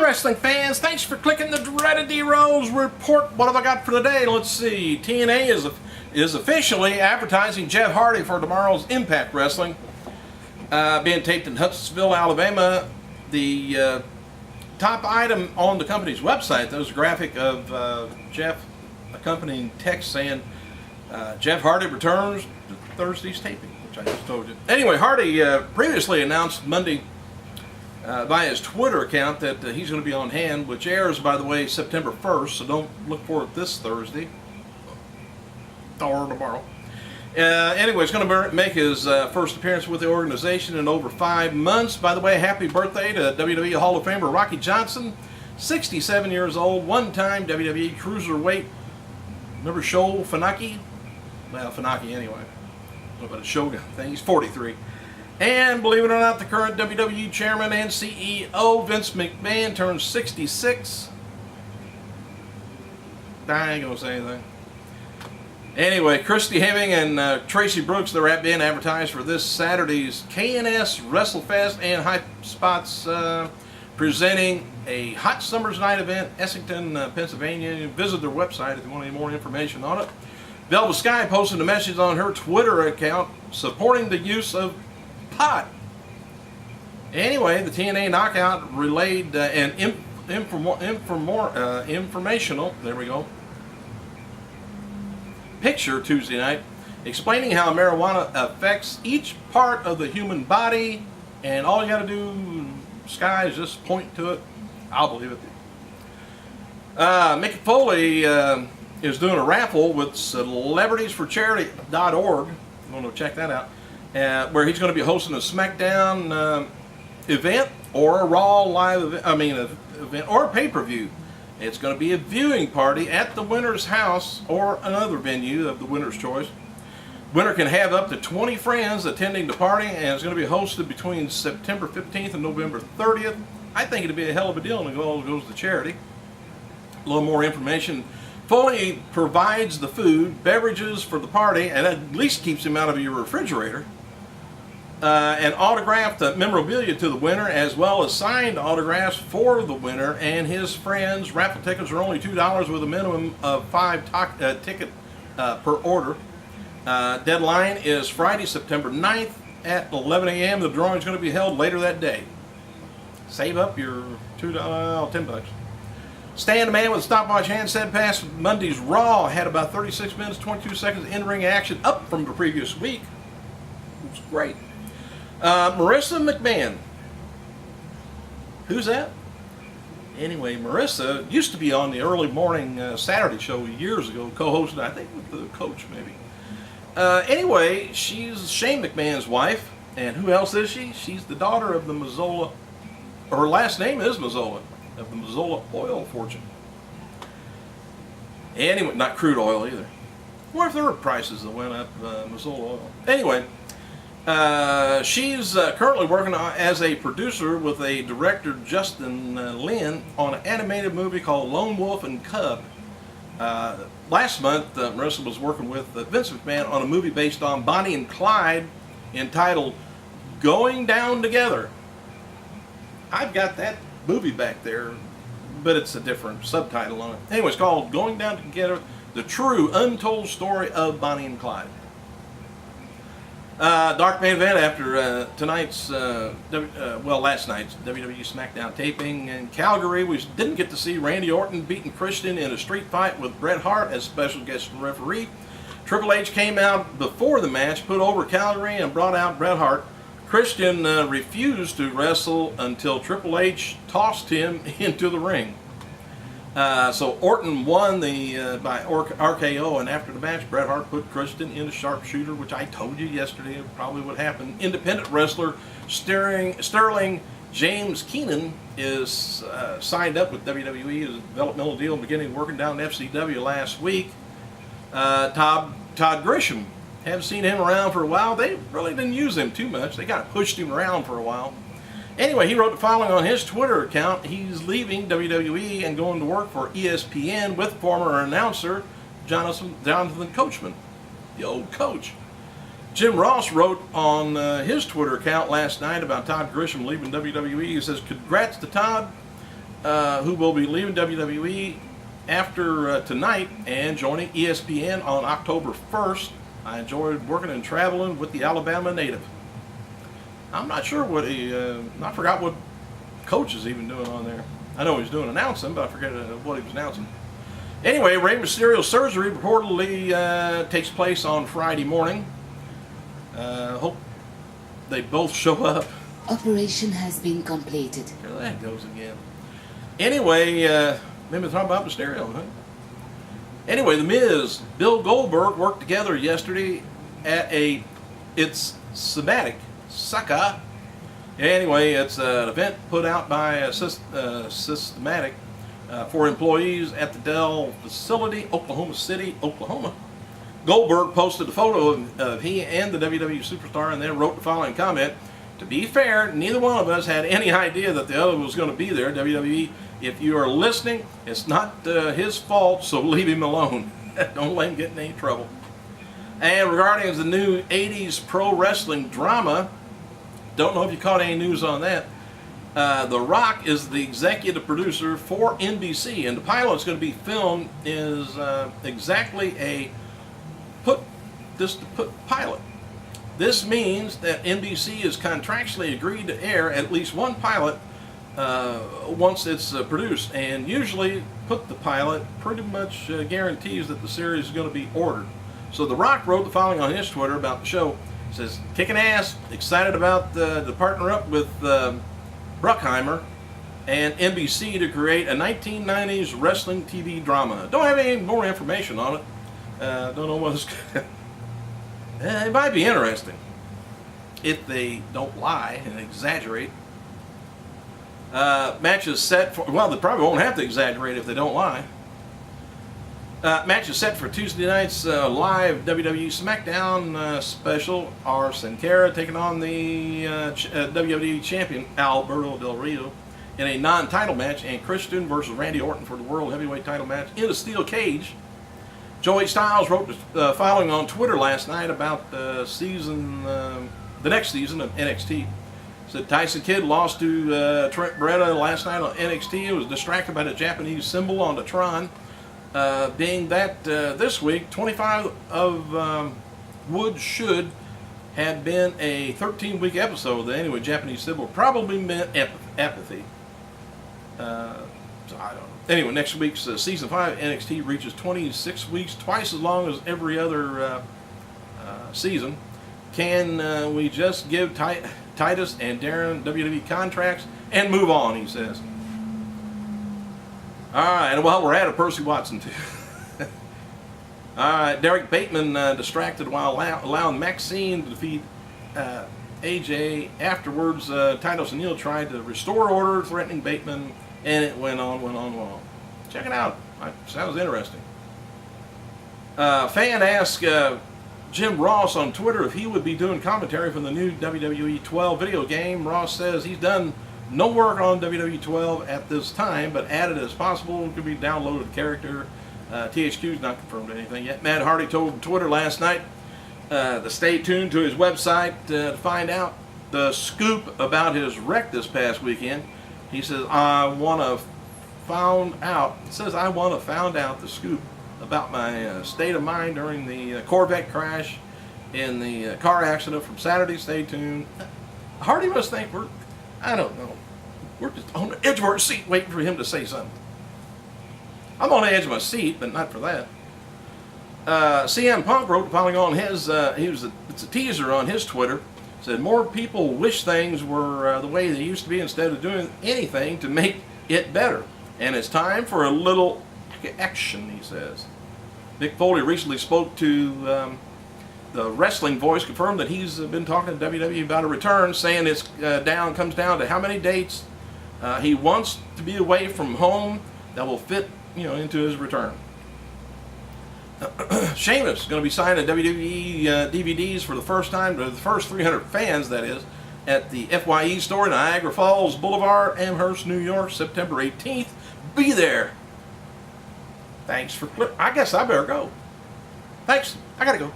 Hi wrestling fans, thanks for clicking the dreaded D-Rose report. What have I got for today? Let's see. TNA is officially advertising Jeff Hardy for tomorrow's Impact Wrestling. Being taped in Huntsville, Alabama. The top item on the company's website, there's a graphic of Jeff accompanying text saying Jeff Hardy returns to Thursday's taping, which I just told you. Anyway, Hardy previously announced Monday via his Twitter account that he's going to be on hand, which airs, by the way, September 1st, so don't look for it this Thursday or tomorrow. Anyway, he's going to make his first appearance with the organization in over 5 months. By the way, happy birthday to WWE Hall of Famer Rocky Johnson, 67 years old, one-time WWE Cruiserweight. Remember Sho Funaki? Well, Funaki anyway. What about a Shogun thing? He's 43. And believe it or not, the current WWE Chairman and CEO, Vince McMahon, turns 66. I ain't going to say anything. Anyway, Christy Hemming and Tracy Brooks, they're being advertised for this Saturday's K&S WrestleFest and Hype Spots presenting a Hot Summer's Night event, Essington, Pennsylvania. Visit their website if you want any more information on it. Velvet Skye posted a message on her Twitter account supporting the use of pot. Anyway, the TNA Knockout relayed an informational, there we go, picture Tuesday night explaining how marijuana affects each part of the human body, and all you got to do, Skye, is just point to it. I'll believe it. Mick Foley is doing a raffle with celebritiesforcharity.org. I'm going to check that out. Where he's going to be hosting a SmackDown event or a Raw live event or a pay-per-view. It's going to be a viewing party at the winner's house or another venue of the winner's choice. Winner can have up to 20 friends attending the party, and it's going to be hosted between September 15th and November 30th. I think it'd be a hell of a deal, and it goes to charity. A little more information. Foley provides the food, beverages for the party, and at least keeps him out of your refrigerator. And autographed memorabilia to the winner, as well as signed autographs for the winner and his friends. Raffle tickets are only $2 with a minimum of 5 tickets per order. Deadline is Friday, September 9th at 11 a.m. The drawing is going to be held later that day. Save up your $10. Stan the Man with a stopwatch hand said past Monday's Raw had about 36 minutes, 22 seconds in-ring action, up from the previous week. It was great. Marissa McMahon. Who's that? Anyway, Marissa used to be on the early morning Saturday show years ago, co-hosted, I think, with the coach maybe. Anyway, she's Shane McMahon's wife, and who else is she? She's the daughter of the Mazzola, her last name is Mazzola, of the Mazzola oil fortune. Anyway, not crude oil either. I wonder if there were prices that went up Mazzola oil. Anyway, she's currently working as a producer with a director, Justin Lin, on an animated movie called Lone Wolf and Cub. Last month, Marissa was working with Vince McMahon on a movie based on Bonnie and Clyde entitled Going Down Together. I've got that movie back there, but it's a different subtitle on it. Anyway, it's called Going Down Together, the true untold story of Bonnie and Clyde. Dark main event after tonight's, last night's WWE SmackDown taping in Calgary. We didn't get to see Randy Orton beating Christian in a street fight with Bret Hart as special guest referee. Triple H came out before the match, put over Calgary, and brought out Bret Hart. Christian refused to wrestle until Triple H tossed him into the ring. So Orton won by RKO, and after the match, Bret Hart put Christian in a sharpshooter, which I told you yesterday probably would happen. Independent wrestler Sterling James Keenan is signed up with WWE as a developmental deal, beginning working down in FCW last week. Todd Grisham, haven't seen him around for a while. They really didn't use him too much. They kind of pushed him around for a while. Anyway, he wrote the following on his Twitter account. He's leaving WWE and going to work for ESPN with former announcer Jonathan Coachman, the old coach. Jim Ross wrote on his Twitter account last night about Todd Grisham leaving WWE. He says, "Congrats to Todd. who will be leaving WWE after tonight and joining ESPN on October 1st. I enjoyed working and traveling with the Alabama native. I'm not sure what I forgot what Coach is even doing on there. I know he's doing announcing, but I forget what he was announcing. Anyway, Rey Mysterio's surgery reportedly takes place on Friday morning. Hope they both show up. Operation has been completed. There that goes again. Anyway, maybe talk about Mysterio, huh? Anyway, The Miz, Bill Goldberg worked together yesterday at it's Somatic, Skye. Anyway, it's an event put out by Systematic for employees at the Dell facility, Oklahoma City, Oklahoma. Goldberg posted a photo of he and the WWE superstar and then wrote the following comment. To be fair, neither one of us had any idea that the other was going to be there. WWE, if you are listening, it's not his fault, so leave him alone. Don't let him get in any trouble. And regarding the new 80s pro wrestling drama, don't know if you caught any news on that. The Rock is the executive producer for NBC, and the pilot is going to be filmed is exactly a pilot. This means that NBC is contractually agreed to air at least one pilot once it's produced, and usually put the pilot pretty much guarantees that the series is going to be ordered. So The Rock wrote the following on his Twitter about the show. He says, kicking ass, excited about to partner up with Bruckheimer and NBC to create a 1990s wrestling TV drama. Don't have any more information on it. Don't know what it's it might be interesting if they don't lie and exaggerate. Match is set for, well, they probably won't have to exaggerate if they don't lie. Match is set for Tuesday night's live WWE SmackDown special. Sin Cara taking on the WWE champion Alberto Del Rio in a non-title match, and Christian versus Randy Orton for the World Heavyweight title match in a steel cage. Joey Styles wrote the following on Twitter last night about the next season of NXT. Said Tyson Kidd lost to Trent Beretta last night on NXT. He was distracted by the Japanese symbol on the Tron. Being that this week, 25 of Wood Should had been a 13-week episode. Anyway, Japanese symbol probably meant apathy. So I don't know. Anyway, next week's season 5 NXT reaches 26 weeks, twice as long as every other season. Can we just give Titus and Darren WWE contracts and move on, he says. Alright, and while we're at it, Percy Watson too. Alright, Derek Bateman distracted while allowing Maxine to defeat AJ. Afterwards, Titus O'Neil tried to restore order, threatening Bateman, and it went on. Check it out. Sounds interesting. Fan asked Jim Ross on Twitter if he would be doing commentary for the new WWE 12 video game. Ross says he's done no work on WWE 12 at this time, but added as possible. It could be downloaded character. THQ's not confirmed anything yet. Matt Hardy told Twitter last night to stay tuned to his website to find out the scoop about his wreck this past weekend. He says, I want to find out the scoop about my state of mind during the Corvette crash in the car accident from Saturday. Stay tuned. Hardy must think I don't know. We're just on the edge of our seat waiting for him to say something. I'm on the edge of my seat, but not for that. CM Punk wrote the following on his, it's a teaser on his Twitter. Said, more people wish things were the way they used to be instead of doing anything to make it better. And it's time for a little action, he says. Mick Foley recently spoke to the Wrestling Voice, confirmed that he's been talking to WWE about a return, saying it's comes down to how many dates he wants to be away from home that will fit, into his return. Sheamus is going to be signing WWE DVDs for the first time to the first 300 fans, that is, at the FYE store in Niagara Falls Boulevard, Amherst, New York, September 18th. Be there. Thanks for I guess I better go. Thanks. I gotta go.